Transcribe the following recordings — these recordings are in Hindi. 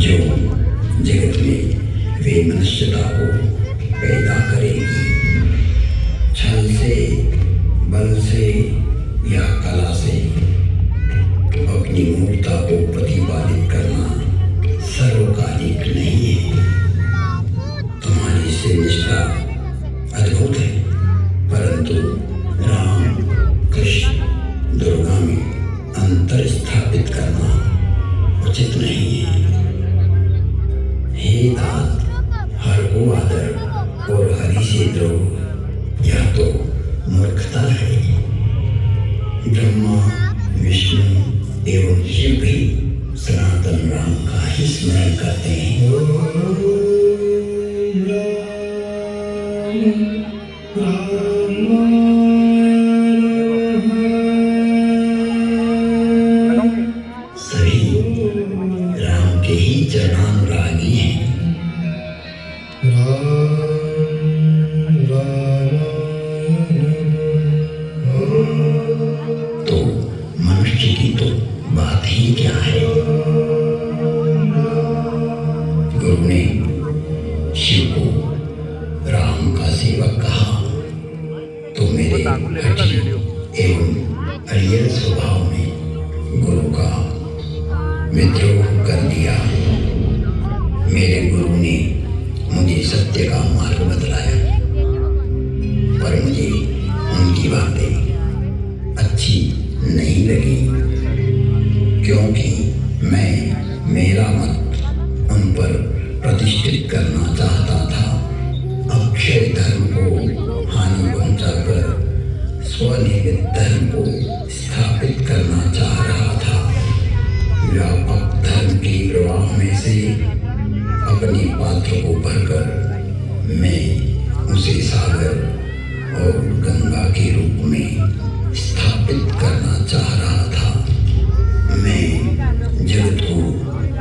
जो जगत में वे मनुष्यता को पैदा करेगी। छल से, बल से या कला से अपनी मूर्खता को प्रतिपादित करना सर्वकालिक नहीं है। तुम्हारी से निष्ठा अद्भुत है, परंतु राम, कृष्ण, दुर्गा में अंतर स्थापित करना उचित नहीं है। हे तात, हर को आदर और हरि से द्रोह यह तो मूर्खता है। ब्रह्मा, विष्णु एवं शिव भी सनातन राम का ही स्मरण करते हैं। सभी राम के ही चरणानुरागी हैं। तो मनुष्य की तो बात ही क्या है। गुरु ने शिव को राम का सेवक कहा तो मेरे हठी एवं अड़ियल स्वभाव ने गुरु का विद्रोह कर दिया। मेरे गुरु ने मुझे सत्य का मार्ग बतलाया, पर मुझे उनकी बातें अच्छी नहीं लगी, क्योंकि मैं मेरा मत उन पर प्रतिष्ठित करना चाहता था। अक्षय धर्म को हानि पहुंचाकर स्वनिर्मित धर्म को स्थापित करना चाह रहा था। व्यापक धर्म के प्रवाह में से अपने पात्र को भरकर मैं उसे सागर और गंगा के रूप में स्थापित करना चाह रहा था। मैं जगत को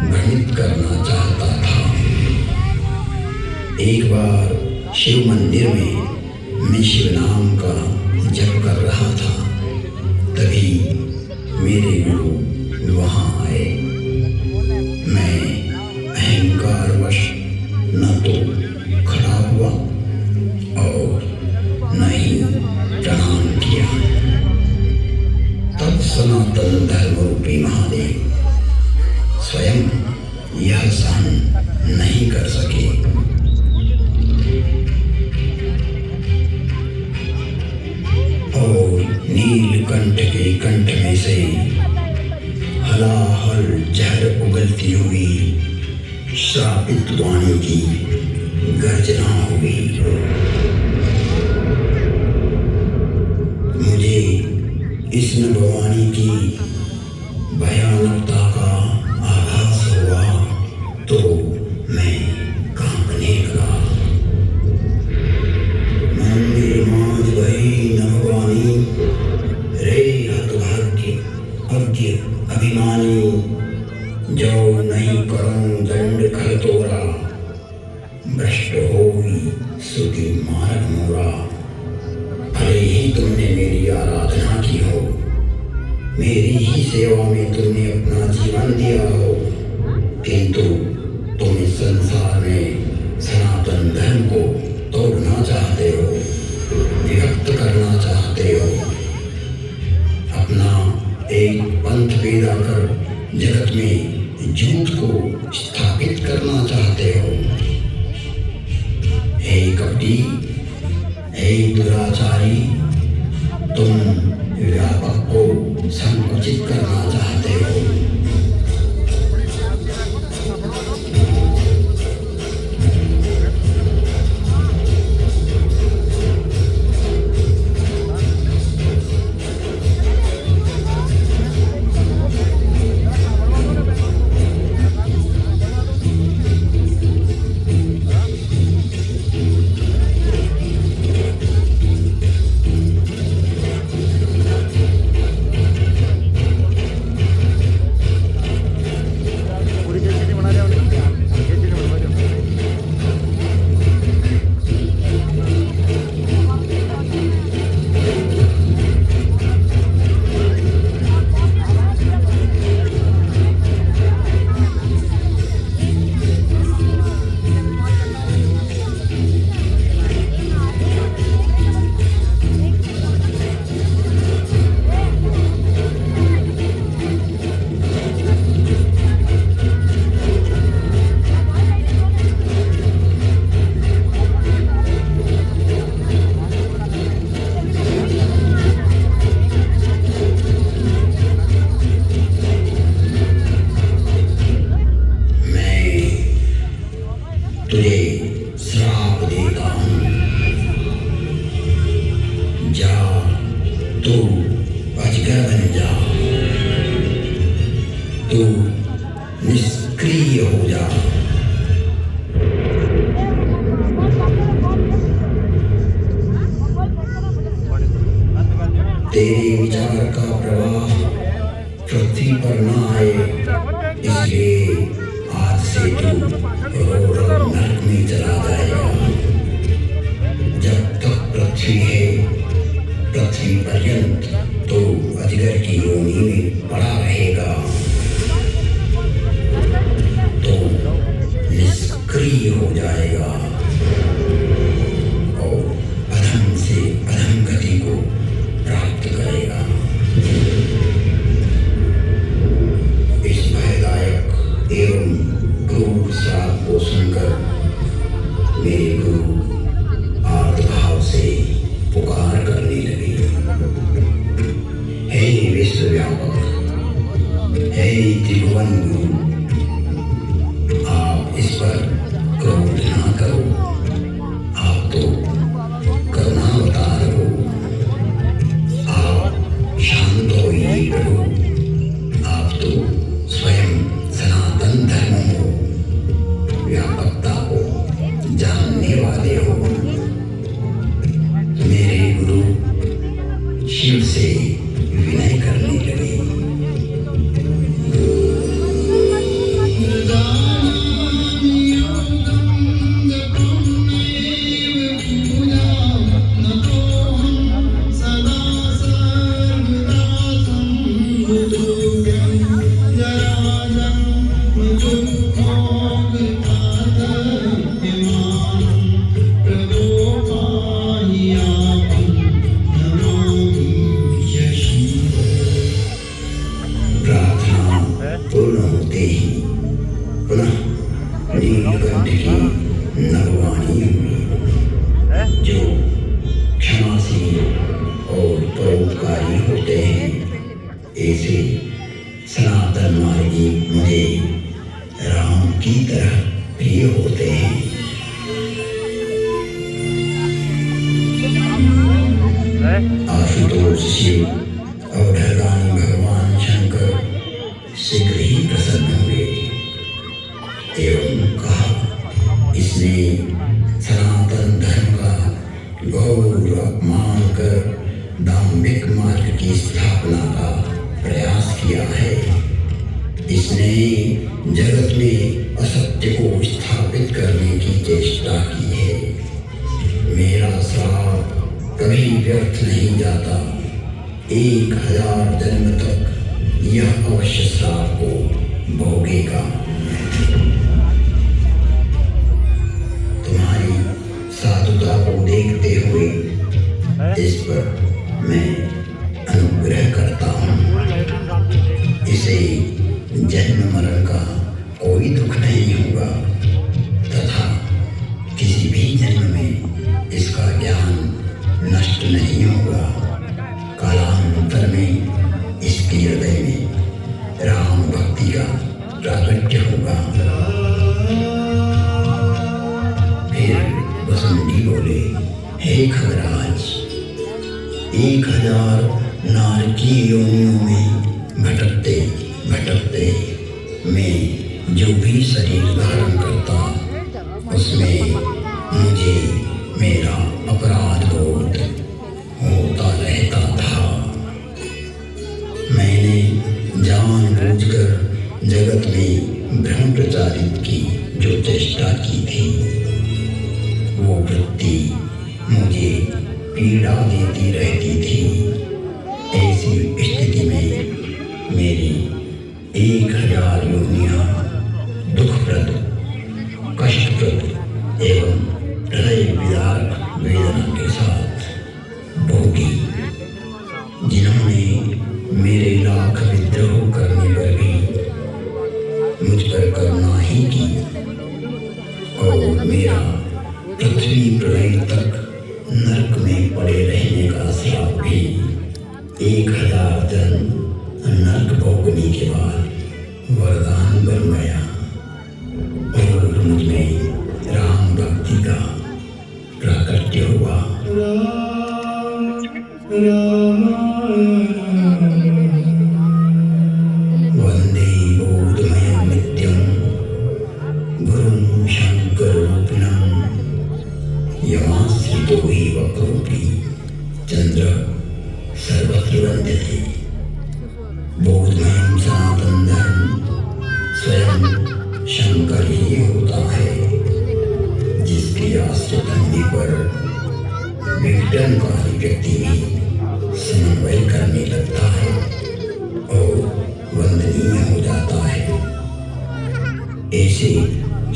भ्रमित करना चाहता था। एक बार शिव मंदिर में मैं शिव नाम का जप कर रहा था, तभी मेरे गुरु वहाँ आए। मैं अहंकारवश न तो खड़ा हुआ और न ही प्रणाम किया। तब सनातन धर्म रूपी महादेव स्वयं यह सहन नहीं कर सके। और नीलकंठ के कंठ में से हलाहल जहर उगलती हुई श्रापित वाणी की गर्जना हुई। मुझे इस नभवाणी की भयानकता का आभास हुआ तो मैं कांपने लगा। मंदिर मांझ गई नभवाणी, रे हतभाग्य अज्ञ अभिमानी, जो नहीं करूं दंड कर तोरा, भ्रष्ट होई सुखी मार्ग मोरा। भले ही तुमने मेरी आराधना की हो, मेरी ही सेवा में तुमने अपना जीवन दिया हो, किंतु तुम इस संसार में सनातन धर्म को तोड़ना चाहते हो, विभक्त करना चाहते हो, अपना एक पंथ पैदा कर जगत में झूठ को स्थापित करना चाहते हो। हे कपटी, हे दुराचारी, तुम व्यापक को संकुचित करना चाहते हो। जा। तेरे विचार का प्रवाह पृथ्वी पर न आए, इसलिए आज से तू रोड नरक में चला जाएगा। जब तक पृथ्वी है, पृथ्वी पर्यंत तो अजगर की योनि में पड़ा रहेगा, तो निष्क्रिय हो जाएगा और अधम से अधम गति को प्राप्त करेगा। इस भयदायक एवं क्रूर श्राप को सुनकर मेरे गुरु आर्तभाव से पुकार करने लगे, हे विश्वव्यापक, हे त्रिभुवन गुरु, आप इस पर क्रोध ना करो। आप तो करुणावतार हो, आप शांत होइए प्रभु। आप तो स्वयं सनातन धर्म हो, व्यापकता को जानने वाले हो। मेरे गुरु शिव से विनय करने लगे, पूर्ण होते ही पुनः नीलकंठ की नरवाणी हुई, जो क्षमाशील और परोपकारी होते हैं। ऐसे सनातन मार्गी मुझे राम की तरह प्रिय होते हैं। आशुतोष शिव और भगवान शंकर शीघ्र ही प्रसन्न हुए एवं कहा, इसने सनातन धर्म का घोर अपमान कर दाम्भिक मार्ग की स्थापना का प्रयास किया है। इसने जगत में असत्य को स्थापित करने की चेष्टा की है। मेरा श्राप कभी व्यर्थ नहीं जाता। 1000 जन्म तक यह अवश्य श्राप को भोगेगा। तुम्हारी साधुता को देखते हुए इस पर मैं अनुग्रह करता हूँ। इसे जन्म मरण का कोई दुख नहीं होगा तथा किसी भी जन्म में इसका ज्ञान नष्ट नहीं होगा। कालांतर में इसके हृदय में राम भक्ति का प्राकट्य होगा। फिर वसुंधरी बोले, हे खगराज, 1000 नारकीय योनियों में भटकते भटकते मैं जो भी शरीर धारण करता, उसमें मुझे मेरा अपराध बोध होता रहता था। मैंने जानबूझकर जगत में भ्रम प्रचारित की जो चेष्टा की थी, वो वृत्ति मुझे पीड़ा देती रहती थी। ऐसी स्थिति में मेरी 1000 योनियां दुखप्रद, कष्टप्रद एवं हृदय विदारक वेदना के साथ भोगी। जिन्होंने मेरे लाख विद्रोह करने पर भी मुझ पर करुणा ही की और मेरा पृथ्वी प्रलय तक नरक में पड़े रहने का श्राप भी 1000 जन्म नरक भोगने के बाद वरदान बन गया और मुझ में राम भक्ति का प्राकट्य हुआ। वंदे बोधमयं नित्यं गुरुं शङ्कररूपिणं यमाश्रितो हि वक्रोऽपि चन्द्र सर्वत्र वन्द्यते। बोधमयं सनातन धर्म स्वयं शंकर ही होता है, जिसके आश्रित होने पर विघटनकारी व्यक्ति भी समन्वय करने लगता है और वंदनीय हो जाता है। ऐसे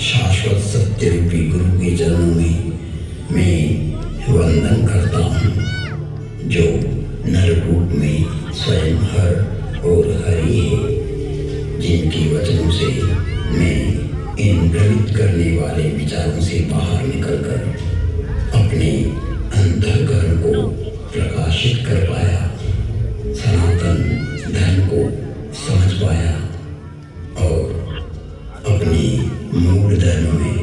शाश्वत सत्य रूपी गुरु के चरणों में मैं वंदन करता हूँ, जो नर रूप में स्वयं हर और हरि है, जिनके वचनों से मैं इन भ्रमित करने वाले विचारों से बाहर निकलकर अपने अंतःकरण को प्रकाशित कर पाया, सनातन धर्म को समझ पाया और अपने मूल धर्म में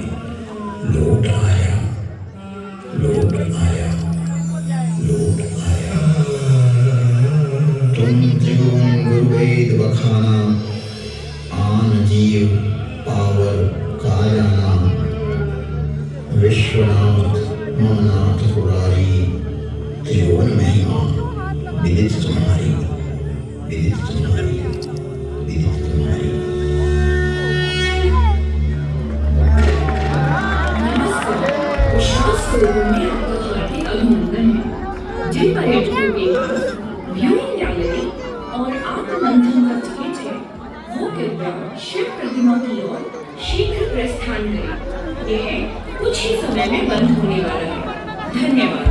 लौट आया, लौट आया, लौट आया। तुम त्रिभुवन गुरुवेद बखाना, आन जीव पावर कायाना, विश्वनाथ ममनाथ पुरारी, त्रिभुवन महिमा विदित तुम्हारी, विदित तुम्हारी, विदित तुम्हारी। शास्त्र में आपका हार्दिक अभिनंदन है। जिन पर्यटकों के पास व्यूइंग गैलरी और आत्ममंथन का टिकट है, वो कृपया शिव प्रतिमा की ओर शीघ्र प्रस्थान करें। यह कुछ ही समय में बंद होने वाला है। धन्यवाद।